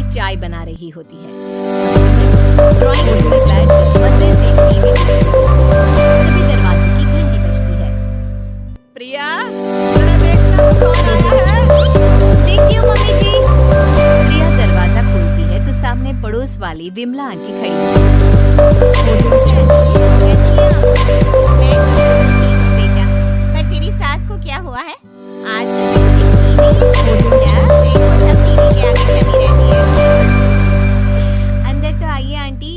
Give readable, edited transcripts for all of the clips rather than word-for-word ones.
चाय बना रही होती है। ड्राइंग रूम में बैठकर मजे से टीवी देखती है। तभी दरवाजे की घंटी बजती है। प्रिया, जरा देखना कौन आया है। देखती हूँ मम्मी जी। प्रिया दरवाजा खोलती है तो सामने पड़ोस वाली विमला आंटी खड़ी है। बेटा, पर तेरी सास को क्या हुआ है? आज अंदर तो आइए आंटी।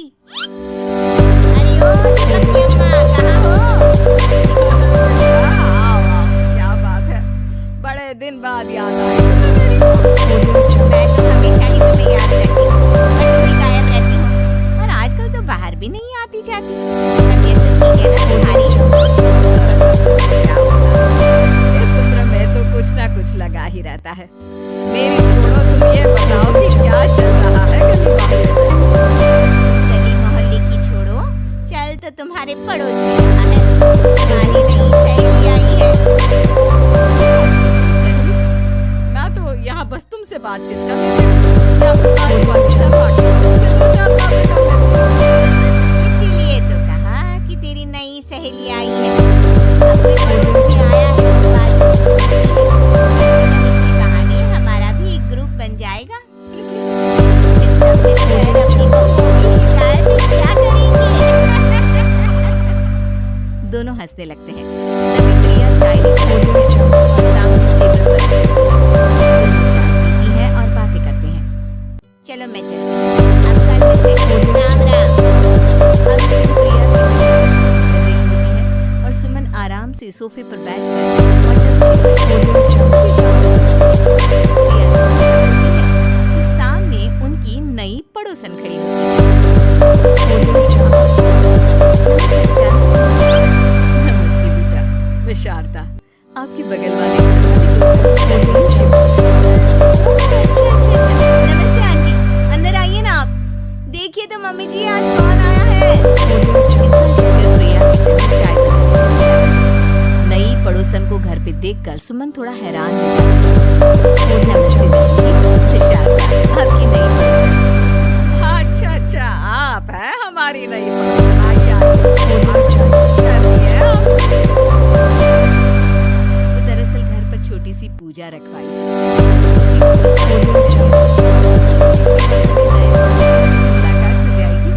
अरे ओ अम्मा, कहाँ हो? क्या बात है, बड़े दिन बाद याद आई। मैं तो हमेशा ही तुम्हें याद करती हूँ, पर तुम ही गायब रहती हो और आजकल तो बाहर भी नहीं आती जाती। तबीयत तो ठीक है ना तुम्हारी? इस उम्र में तो कुछ ना कुछ लगा ही रहता है। मेरी छोड़ो, तुम ये बताओ कि क्या चल रहा है गली मोहल्ले में? गली मोहल्ले की छोड़ो, चल तो तुम्हारे पड़ोस में रहा है। तुम्हारी नई सहेली आई है। मैं तो यहाँ बस तुमसे बातचीत कर रही थी। इसीलिए तो कहा कि तेरी नई सहेली आई है। अब कोई पड़ोस में आया है तो बात इसी बहाने हमारा भी एक ग्रुप बन जाएगा। इन सब मिलकर अपनी बहुओं की शिकायत क्या करेंगे? दोनों हंसने लगते हैं। तभी प्रिया चाय लेकर आती है और सामने टेबल पर दोनों चाय पीती है और बातें करते हैं। चलो मैं चलती हूँ, अब कल मिलते हैं। राम राम। अब प्रिया और सुमन आराम से सोफे पर बैठकर तो सामने उनकी नई पड़ोसन खड़ी होती है। नमस्ते बेटा, मैं शारदा, आपके बगल वाले नमस्ते आंटी, अंदर आइए ना आप। देखिए तो मम्मी जी आज कौन आया है। नई पड़ोसन को घर पे देखकर सुमन थोड़ा हैरान हो आपकी नई पड़ोसन। अच्छा, आप हैं हमारी नई पड़ोसन। आइए, कैसी हैं आप? वो दरअसल घर पर छोटी सी पूजा रखवाई। मुलाकात हो जाएगी।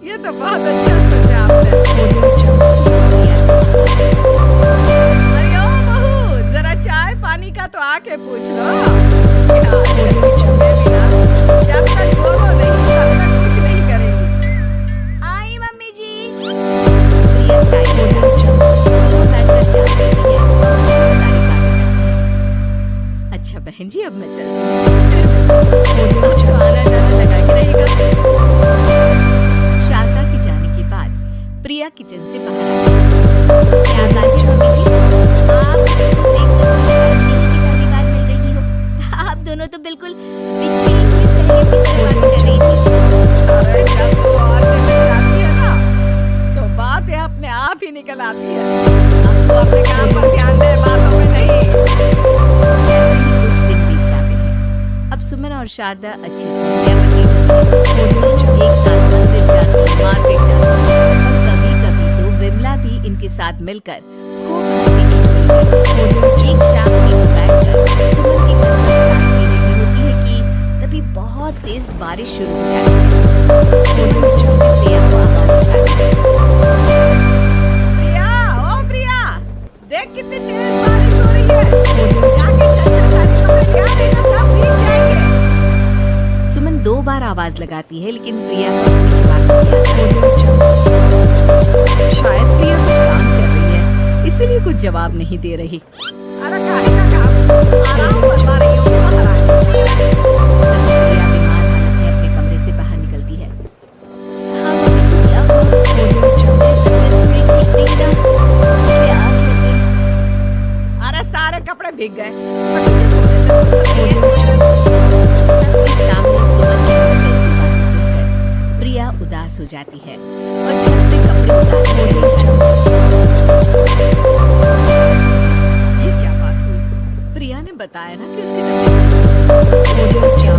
ये तो बहुत अच्छा सोचा आपने। अरे ओ बहू, जरा चाय पानी का तो आके पूछ लो। जब तक बोलो नहीं तब तक कुछ नहीं करेंगी। आई मम्मी जी। प्रिया चाय बैठकर चाय पीती है। अच्छा बहन जी, अब मैं चलती हूँ। आना जाना लगा के रहेगा। शारदा के जाने के बाद प्रिया किचन से बाहर आती है। क्या बात है मम्मी जी, आप पहली बार मिल रही हो। आप दोनों तो बिल्कुल बिछड़ी हुई सहेली की तरह बात कर रही थी। अरे जब तो और निकल जाती है ना, तो बातें अपने आप ही निकल आती है। अब तो अपने काम पर ध्यान दे, बातों में नहीं। कुछ दिन बीत जाते हैं। अब सुमन और शारदा अच्छी सहेलियां बनी हुई हैं। दोनों एक साथ मंदिर जाती हैं, मार्केट जाती हैं और कभी-कभी तो विमला भी इनके साथ मिलकर खूब हंसी ठिठोली करती है। एक शाम की वो बैठकर सुमन के घर पर चाय पी रही होती है कि तभी बहुत तेज बारिश शुरू हो जाती है। सुमन जोर से प्रिया को आवाज उठाती है। प्रिया, ओ प्रिया, देख कितनी तेज बारिश हो रही है। जाके चल सारे कपड़े ले आ, नहीं तो सब भीग जाएंगे। सुमन 2 बार आवाज लगाती है लेकिन प्रिया का कोई जवाब नहीं आता। शायद प्रिया कुछ काम कर रही है, इसीलिए कुछ जवाब नहीं दे रही। अरे काहे का काम, आराम फरमा रही हूँ, बाहर आ। प्रिया बीमार हालत में अपने कमरे से बाहर निकलती है। हाँ मम्मी जी, अब अरे सारे कपड़े भीग गए। पर तुझे सोने से फुर्सत नहीं है। सबके सामने सुमन की ऐसी बातें सुनकर प्रिया उदास हो जाती है और छत से कपड़े उतारने चली जाती है। ये क्या बात हुई? प्रिया ने बताया ना कि उसकी तबीयत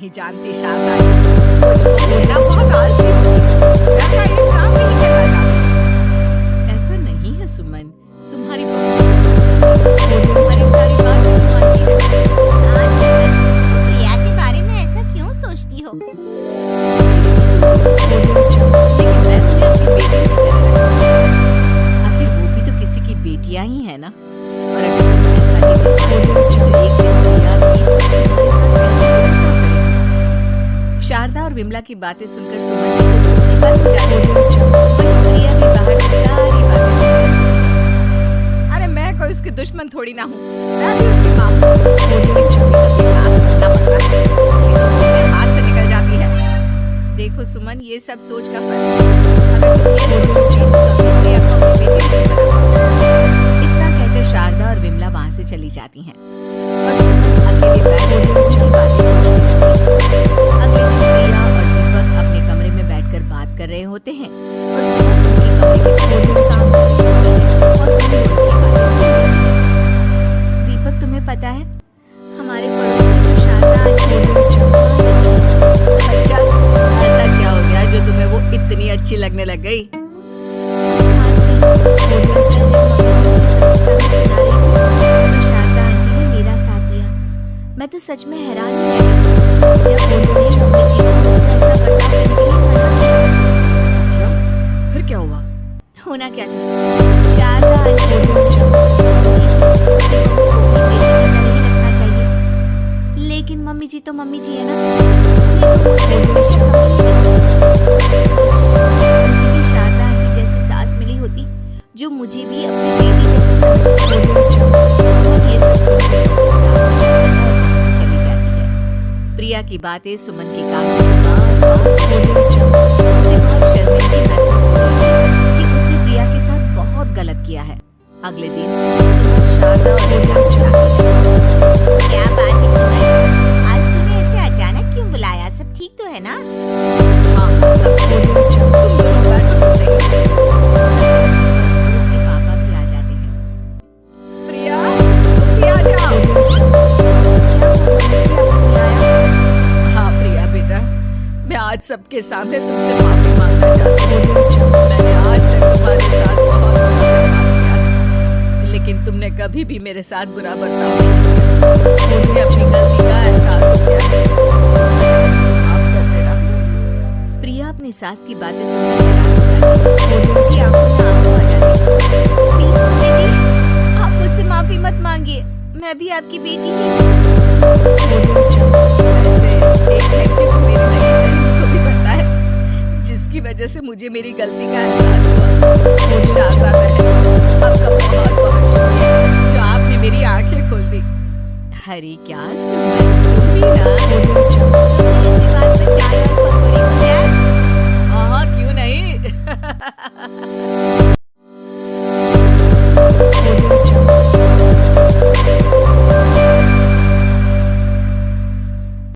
नहीं जानती शारदा कुछ लेना बहुत आलसी होती है। मैं ये काम नहीं करना चाहती। ऐसा नहीं है सुमन, तुम्हारी तुम्हारी सारी बातें तो मानती है। आज तुम प्रिया के बारे में ऐसा क्यों सोचती हो? लेकिन मैं तुम्हें अपनी बेटी की तरह रखती हूँ। आखिर वो भी तो किसी की बेटियां ही है ना। और अगर तुम ऐसा ही देखोगे तो एक दिन प्रिया भी तुम्हारे साथ ऐसा करेगी। शारदा और विमला की बातें सुनकर सुमन की तो बस हो जाती है। वहीं प्रिया भी बाहर से सारी बातें सुनती है। अरे मैं कोई उसकी दुश्मन थोड़ी ना हूँ, मैं भी उसकी माँ हूँ। लेकिन कभी कभी साथ करना पड़ता है, नहीं तो वो हाथ से निकल जाती है। देखो सुमन, ये सब सोच का फर्क है। अगर तुम ये सोचोगी तो कभी प्रिया को अपनी बेटी नहीं बना पाओगी। इतना कहकर शारदा और विमला वहां से चली जाती हैं और सुमन अकेले बैठकर उनकी बातें सोचती रहती है। अगले दिन प्रिया और दीपक अपने कमरे में बैठकर बात कर रहे होते हैं और सुमन उनके कमरे के कुछ काम कर रही होती है और उन्हें उनकी बातें सुन रही है। दीपक, तुम्हें पता है हमारे पड़ोस में जो शारदा आंटी है बहुत अच्छी है। अच्छा, ऐसा क्या हो गया जो तुम्हें वो इतनी अच्छी लगने लग गई? कुछ खास नहीं। दरअसल जब मम्मी जी शारदा आंटी ने मेरा साथ दिया। मैं तो सच में हैरान रह गई जब उन्होंने मम्मी जी को ऐसा बर्ताव करने के लिए मना किया। अच्छा, फिर क्या हुआ? होना क्या था, शारदा आंटी उन्होंने जब रखना चाहिए, लेकिन मम्मी जी तो मम्मी जी है ना, उन्हें तो हमेशा कमी ही मुझे भी शारदा आंटी जैसी सास मिली होती जो मुझे भी अपनी बेटी जैसी समझती। सुमन ये सब सोचकर चली जाती है। प्रिया की बातें सुमन के कान में बार-बार उसे बहुत शर्मिंदगी महसूस हो रही थी कि उसने प्रिया के साथ बहुत गलत किया है। अगले दिन सुमन शारदा और विमला को बुलाती है। क्या बात है सुमन, आज तुम्हें ऐसे अचानक क्यों बुलाया? सब ठीक तो है ना? हाँ, सब ठीक है। तुम दोनों बैठो तो सही। और उसके पापा भी आ जाते हैं। प्रिया, प्रिया जाओ। हाँ प्रिया बेटा, मैं आज सबके सामने तुमसे माफी मांगना चाहती हूँ। मैंने आज तक तुम्हारे साथ बहुत बुरा किया, लेकिन तुमने कभी भी मेरे साथ बुरा बर्ताव नहीं किया। मुझे अपनी गलती का एहसास हो गया है। माफ कर देना। प्रिया अपनी सास की बातें सुनकर हैरान हो जाती है। उसकी आंखों में आंसू आ जाते हैं। प्लीज मम्मी जी, आप मुझसे माफी मत मांगिए, मैं भी आपकी बेटी ही हूँ। वैसे एक व्यक्ति को मेरी नई सहेली को भी पता है, जिसकी वजह से मुझे मेरी गलती का एहसास हुआ। शारदा बहन, आपका बहुत बहुत शुक्रिया जो आपने मेरी आंखें खोल दी। अरे क्या सुमन, तुम भी ना।